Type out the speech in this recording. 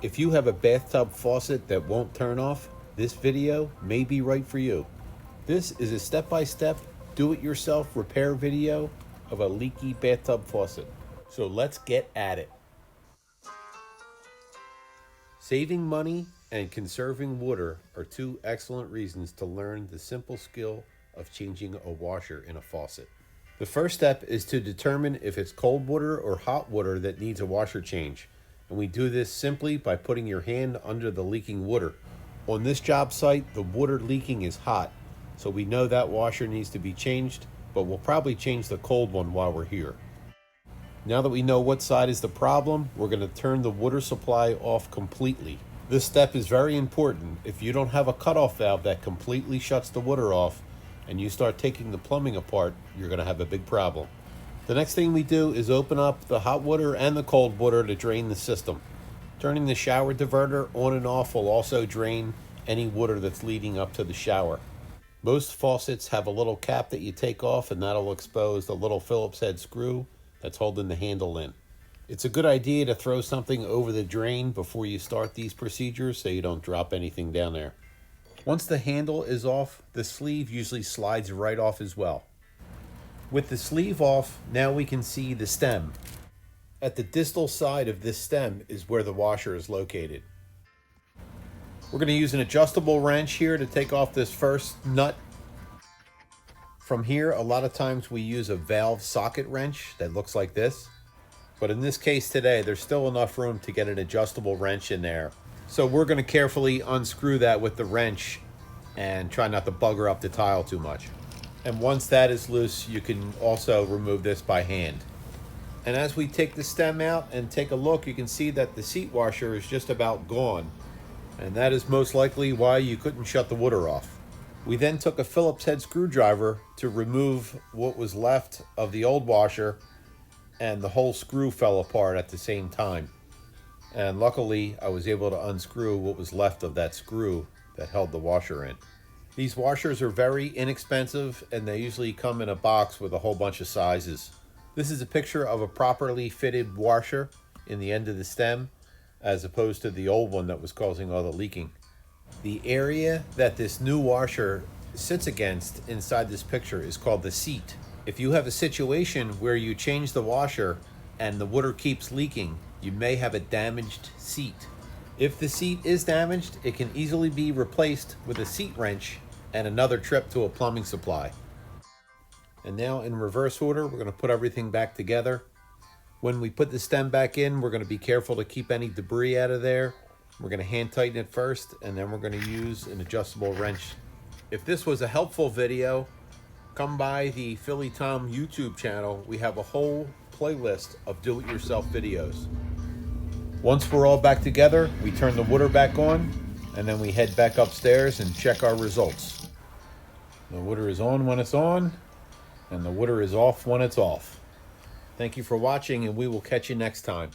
If you have a bathtub faucet that won't turn off, this video may be right for you. This is a step-by-step, do-it-yourself repair video of a leaky bathtub faucet. So let's get at it. Saving money and conserving water are two excellent reasons to learn the simple skill of changing a washer in a faucet. The first step is to determine if it's cold water or hot water that needs a washer change. And we do this simply by putting your hand under the leaking water. On this job site, the water leaking is hot, so we know that washer needs to be changed, but we'll probably change the cold one while we're here. Now that we know what side is the problem, we're going to turn the water supply off completely. This step is very important. If you don't have a cutoff valve that completely shuts the water off and you start taking the plumbing apart, you're going to have a big problem. The next thing we do is open up the hot water and the cold water to drain the system. Turning the shower diverter on and off will also drain any water that's leading up to the shower. Most faucets have a little cap that you take off, and that'll expose the little Phillips head screw that's holding the handle in. It's a good idea to throw something over the drain before you start these procedures so you don't drop anything down there. Once the handle is off, the sleeve usually slides right off as well. With the sleeve off, now we can see the stem. At the distal side of this stem is where the washer is located. We're going to use an adjustable wrench here to take off this first nut. From here, a lot of times we use a valve socket wrench that looks like this. But in this case today, there's still enough room to get an adjustable wrench in there. So we're going to carefully unscrew that with the wrench and try not to bugger up the tile too much. And once that is loose, you can also remove this by hand. And as we take the stem out and take a look, you can see that the seat washer is just about gone. And that is most likely why you couldn't shut the water off. We then took a Phillips head screwdriver to remove what was left of the old washer, and the whole screw fell apart at the same time. And luckily, I was able to unscrew what was left of that screw that held the washer in. These washers are very inexpensive, and they usually come in a box with a whole bunch of sizes. This is a picture of a properly fitted washer in the end of the stem, as opposed to the old one that was causing all the leaking. The area that this new washer sits against inside this picture is called the seat. If you have a situation where you change the washer and the water keeps leaking, you may have a damaged seat. If the seat is damaged, it can easily be replaced with a seat wrench and another trip to a plumbing supply. And now in reverse order, we're going to put everything back together. When we put the stem back in, we're going to be careful to keep any debris out of there. We're going to hand tighten it first, and then we're going to use an adjustable wrench. If this was a helpful video, come by the Philly Tom YouTube channel. We have a whole playlist of do-it-yourself videos. Once we're all back together, we turn the water back on, and then we head back upstairs and check our results. The water is on when it's on, and the water is off when it's off. Thank you for watching, and we will catch you next time.